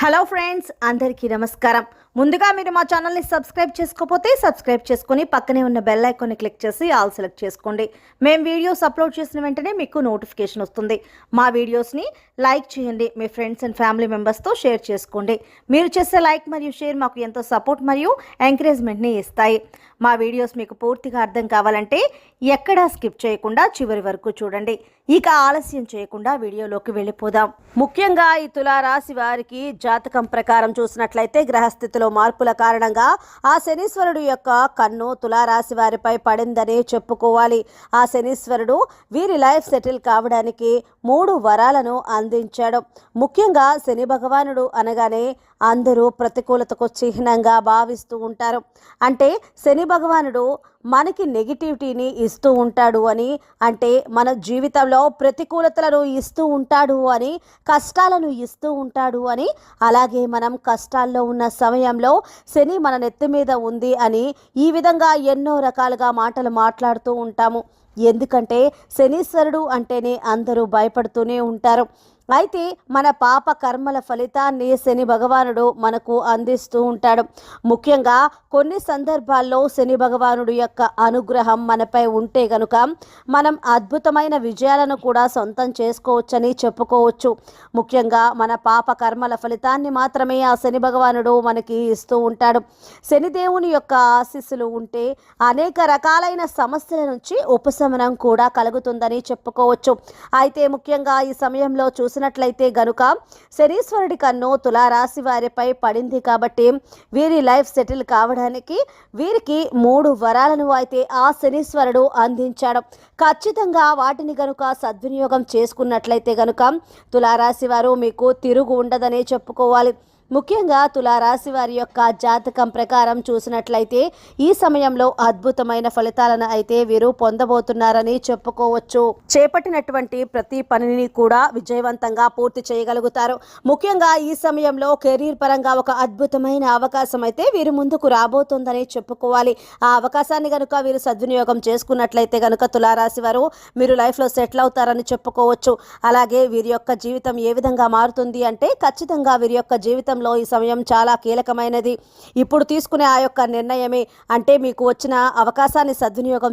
Hello friends, అందరికీ నమస్కారం. ముందుగా మీరు మా ఛానల్ని సబ్స్క్రైబ్ చేసుకోకపోతే సబ్స్క్రైబ్ చేసుకుని పక్కనే ఉన్న బెల్ ఐకాన్ని క్లిక్ చేసి ఆల్ సెలెక్ట్ చేసుకోండి. మేము వీడియోస్ అప్లోడ్ చేసిన వెంటనే మీకు నోటిఫికేషన్ వస్తుంది. మా వీడియోస్ని లైక్ చేయండి, మీ ఫ్రెండ్స్ అండ్ ఫ్యామిలీ మెంబర్స్తో షేర్ చేసుకోండి. మీరు చేసే లైక్ మరియు షేర్ మాకు ఎంతో సపోర్ట్ మరియు ఎంకరేజ్మెంట్ని ఇస్తాయి. మా వీడియోస్ మీకు పూర్తిగా అర్థం కావాలంటే ఎక్కడా స్కిప్ చేయకుండా చివరి వరకు చూడండి. ఇక ఆలస్యం చేయకుండా వీడియోలోకి వెళ్ళిపోదాం. ముఖ్యంగా ఈ తులారాశి వారికి జాతకం ప్రకారం చూసినట్లయితే గ్రహస్థితిలో మార్పుల కారణంగా ఆ శనీశ్వరుడు యొక్క కన్ను తులారాశి వారిపై పడిందని చెప్పుకోవాలి. ఆ శనీశ్వరుడు వీరి లైఫ్ సెటిల్ కావడానికి 3 వరాలను అందించాడు. ముఖ్యంగా శని భగవానుడు అనగానే అందరూ ప్రతికూలతకు చిహ్నంగా భావిస్తూ ఉంటారు. అంటే శని భగవానుడు మనకి నెగిటివిటీని ఇస్తూ ఉంటాడు అని, అంటే మన జీవితంలో ప్రతికూలతలను ఇస్తూ ఉంటాడు అని, కష్టాలను ఇస్తూ ఉంటాడు అని, అలాగే మనం కష్టాల్లో ఉన్న సమయంలో శని మన నెత్తి మీద ఉంది అని ఈ విధంగా ఎన్నో రకాలుగా మాటలు మాట్లాడుతూ ఉంటాము. ఎందుకంటే శనీశ్వరుడు అంటేనే అందరూ భయపడుతూనే ఉంటారు. అయితే మన పాప కర్మల ఫలితాన్ని శని భగవానుడు మనకు అందిస్తూ ఉంటాడు. ముఖ్యంగా కొన్ని సందర్భాల్లో శని భగవానుడు యొక్క అనుగ్రహం మనపై ఉంటే గనుక మనం అద్భుతమైన విజయాలను కూడా సొంతం చేసుకోవచ్చని చెప్పుకోవచ్చు. ముఖ్యంగా మన పాప కర్మల ఫలితాన్ని మాత్రమే ఆ శని భగవానుడు మనకి ఇస్తూ ఉంటాడు. శనిదేవుని యొక్క ఆశీస్సులు ఉంటే అనేక రకాలైన సమస్యల నుంచి ఉపశమనం కూడా కలుగుతుందని చెప్పుకోవచ్చు. అయితే ముఖ్యంగా ఈ సమయంలో చూసినట్లయితే గనుక శనీశ్వరుడి కన్ను తులారాశి వారిపై పడింది కాబట్టి వీరి లైఫ్ సెటిల్ కావడానికి వీరికి 3 వరాలను అయితే ఆ శనీశ్వరుడు అందించాడు. ఖచ్చితంగా వాటిని గనుక సద్వినియోగం చేసుకున్నట్లయితే గనుక తులారాశి వారు మీకు తిరుగు ఉండదనే చెప్పుకోవాలి. ముఖ్యంగా తులారాశి వారి యొక్క జాతకం ప్రకారం చూసినట్లయితే ఈ సమయంలో అద్భుతమైన ఫలితాలను అయితే వీరు పొందబోతున్నారని చెప్పుకోవచ్చు. చేపట్టినటువంటి ప్రతి పనిని కూడా విజయవంతంగా పూర్తి చేయగలుగుతారు. ముఖ్యంగా ఈ సమయంలో కెరీర్ పరంగా ఒక అద్భుతమైన అవకాశం అయితే వీరు ముందుకు రాబోతుందని చెప్పుకోవాలి. ఆ అవకాశాన్ని కనుక వీరు సద్వినియోగం చేసుకున్నట్లయితే కనుక తులారాశి వారు మీరు లైఫ్లో సెటిల్ అవుతారని చెప్పుకోవచ్చు. అలాగే వీరి యొక్క జీవితం ఏ విధంగా మారుతుంది అంటే ఖచ్చితంగా వీరి యొక్క జీవితం ఈ సమయం చాలా కీలకమైనది. ఇప్పుడు తీసుకునే ఆ యొక్క నిర్ణయమే, అంటే మీకు వచ్చిన అవకాశాన్ని సద్వినియోగం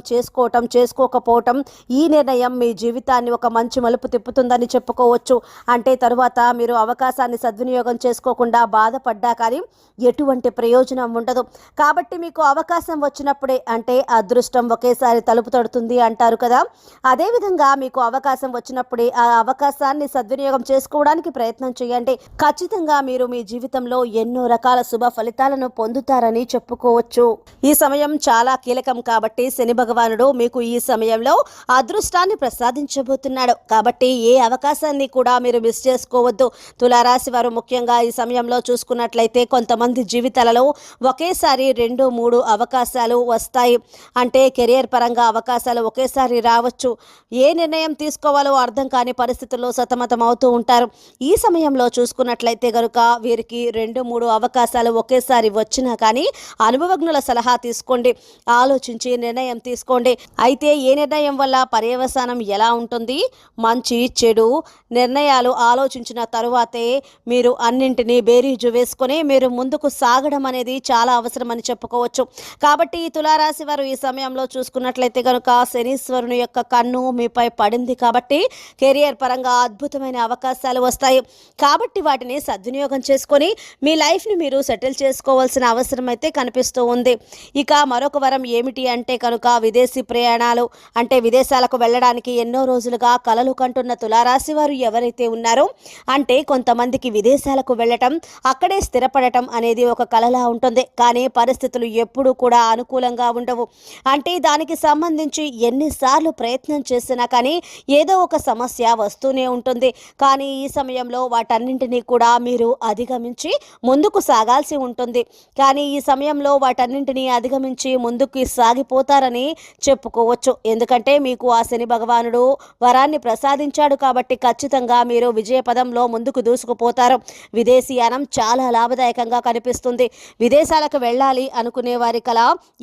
చేసుకోకపోవటం ఈ నిర్ణయం మీ జీవితాన్ని ఒక మంచి మలుపు తిప్పుతుందని చెప్పుకోవచ్చు. అంటే తరువాత మీరు అవకాశాన్ని సద్వినియోగం చేసుకోకుండా బాధపడ్డా కానీ ఎటువంటి ప్రయోజనం ఉండదు. కాబట్టి మీకు అవకాశం వచ్చినప్పుడే, అంటే అదృష్టం ఒకేసారి తలుపు తడుతుంది అంటారు కదా, అదేవిధంగా మీకు అవకాశం వచ్చినప్పుడే ఆ అవకాశాన్ని సద్వినియోగం చేసుకోవడానికి ప్రయత్నం చేయండి. ఖచ్చితంగా మీరు మీ జీవితంలో ఎన్నో రకాల శుభ ఫలితాలను పొందుతారని చెప్పుకోవచ్చు. ఈ సమయం చాలా కీలకం కాబట్టి శని భగవానుడు మీకు ఈ సమయంలో అదృష్టాన్ని ప్రసాదించబోతున్నాడు. కాబట్టి ఏ అవకాశాన్ని కూడా మీరు మిస్ చేసుకోవద్దు. తులారాశి వారు ముఖ్యంగా ఈ సమయంలో చూసుకున్నట్లయితే కొంతమంది జీవితాలలో ఒకేసారి 2-3 అవకాశాలు వస్తాయి. అంటే కెరియర్ పరంగా అవకాశాలు ఒకేసారి రావచ్చు. ఏ నిర్ణయం తీసుకోవాలో అర్థం కాని పరిస్థితుల్లో సతమతం అవుతూ ఉంటారు. ఈ సమయంలో చూసుకున్నట్లయితే కనుక వీరికి 2-3 అవకాశాలు ఒకేసారి వచ్చినా కానీ అనుభవజ్ఞుల సలహా తీసుకోండి, ఆలోచించి నిర్ణయం తీసుకోండి. అయితే ఏ నిర్ణయం వల్ల పర్యవసానం ఎలా ఉంటుంది, మంచి చెడు నిర్ణయాలు ఆలోచించిన తరువాతే మీరు అన్నింటినీ బేరీజు వేసుకొని మీరు ముందుకు సాగడం అనేది చాలా అవసరమని చెప్పుకోవచ్చు. కాబట్టి ఈ తులారాశి వారు ఈ సమయంలో చూసుకున్నట్లయితే కనుక శనీశ్వరుని యొక్క కన్ను మీపై పడింది కాబట్టి కెరియర్ పరంగా అద్భుతమైన అవకాశాలు వస్తాయి. కాబట్టి వాటిని సద్వినియోగం చేసుకొని మీ లైఫ్ని మీరు సెటిల్ చేసుకోవాల్సిన అవసరం అయితే కనిపిస్తూ ఉంది. ఇక మరొక వరం ఏమిటి అంటే కనుక విదేశీ ప్రయాణాలు, అంటే విదేశాలకు వెళ్ళడానికి ఎన్నో రోజులుగా కలలు కంటున్న తులారాశి వారు ఎవరైతే ఉన్నారో, అంటే కొంతమందికి విదేశాలకు వెళ్ళటం, అక్కడే స్థిరపడటం అనేది ఒక కలలా ఉంటుంది. కానీ పరిస్థితులు ఎప్పుడూ కూడా అనుకూలంగా ఉండవు. అంటే దానికి సంబంధించి ఎన్నిసార్లు ప్రయత్నం చేసినా కానీ ఏదో ఒక సమస్య వస్తూనే ఉంటుంది. కానీ ఈ సమయంలో వాటన్నింటినీ కూడా మీరు అధిగమించి ముందుకు సాగాల్సి ఉంటుంది. కానీ ఈ సమయంలో వాటన్నింటినీ అధిగమించి ముందుకు సాగిపోతారని చెప్పుకోవచ్చు. ఎందుకంటే మీకు ఆ శని భగవానుడు వరాన్ని ప్రసాదించాడు కాబట్టి ఖచ్చితంగా మీరు విజయ పదంలో ముందుకు దూసుకుపోతారు. విదేశీయానం చాలా లాభదాయకంగా కనిపిస్తుంది. విదేశాలకు వెళ్ళాలి అనుకునే వారి కల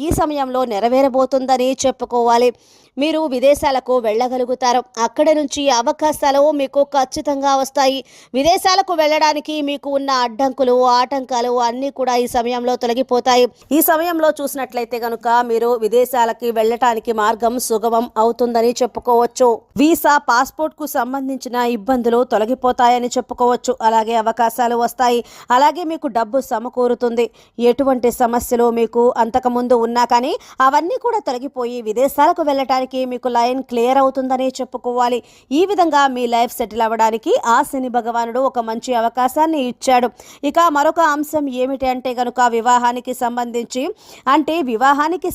ఈ సమయంలో నెరవేరబోతుందని చెప్పుకోవాలి. మీరు విదేశాలకు వెళ్ళగలుగుతారు. అక్కడ నుంచి అవకాశాలు మీకు ఖచ్చితంగా వస్తాయి. విదేశాలకు వెళ్ళడానికి మీకు ఉన్న అడ్డంకులు ఆటంకాలు అన్నీ కూడా ఈ సమయంలో తొలగిపోతాయి. ఈ సమయంలో చూసినట్లయితే గనుక మీరు విదేశాలకి వెళ్ళటానికి మార్గం సుగమం అవుతుందని చెప్పుకోవచ్చు. వీసా పాస్పోర్ట్ కు సంబంధించిన ఇబ్బందులు తొలగిపోతాయని చెప్పుకోవచ్చు. అలాగే అవకాశాలు వస్తాయి. అలాగే మీకు డబ్బు సమకూరుతుంది. ఎటువంటి సమస్యలు మీకు అంతకుముందు ఉన్నా కానీ అవన్నీ కూడా తొలగిపోయి విదేశాలకు వెళ్ళటానికి మీకు లైన్ క్లియర్ అవుతుందని చెప్పుకోవాలి. ఈ విధంగా మీ లైఫ్ సెటిల్ అవ్వడానికి ఆ శని భగవానుడు ఒక మంచి అవకాశాన్ని ఇచ్చాడు. ఇక మరొక అంశం ఏమిటి అంటే గనుక వివాహానికి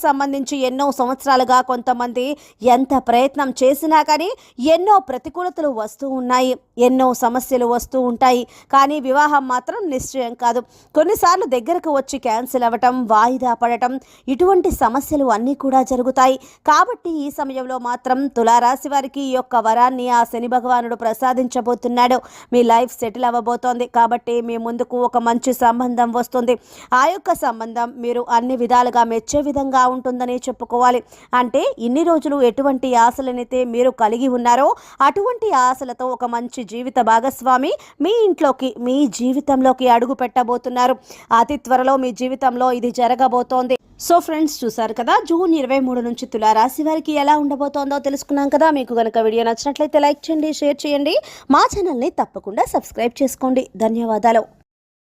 సంబంధించి ఎన్నో సంవత్సరాలుగా కొంతమంది ఎంత ప్రయత్నం చేసినా కానీ ఎన్నో ప్రతికూలతలు వస్తూ ఉన్నాయి, ఎన్నో సమస్యలు వస్తూ ఉంటాయి. కానీ వివాహం మాత్రం నిశ్చయం కాదు. కొన్నిసార్లు దగ్గరకు వచ్చి క్యాన్సిల్ అవ్వటం, వాయిదా పడటం, ఇటువంటి సమస్యలు అన్నీ కూడా జరుగుతాయి. కాబట్టి ఈ సమయంలో మాత్రం తులారాశి వారికి ఈ యొక్క వరాన్ని ఆ శని భగవానుడు ప్రసాదించబోతున్నాడు. మీ లైఫ్ సెటిల్ అవ్వబోతోంది. కాబట్టి మీ ముందుకు ఒక మంచి సంబంధం వస్తుంది. ఆ యొక్క సంబంధం మీరు అన్ని విధాలుగా మెచ్చే విధంగా ఉంటుందని చెప్పుకోవాలి. అంటే ఇన్ని రోజులు ఎటువంటి ఆశలనైతే మీరు కలిగి ఉన్నారో అటువంటి ఆశలతో ఒక మంచి జీవిత భాగస్వామి మీ ఇంట్లోకి, మీ జీవితంలోకి అడుగు పెట్టబోతున్నారు. అతి త్వరలో మీ జీవితంలో ఇది జరగబోతోంది. సో ఫ్రెండ్స్, చూసారు కదా జూన్ 23 నుంచి తులారాశి వారికి ఎలా ఉండబోతోందో తెలుసుకున్నాం కదా. మీకు కనుక వీడియో నచ్చినట్లయితే లైక్ చేయండి, షేర్ చేయండి. మా ఛానల్ని తప్పకుండా సబ్స్క్రైబ్ చేసుకోండి. ధన్యవాదాలు.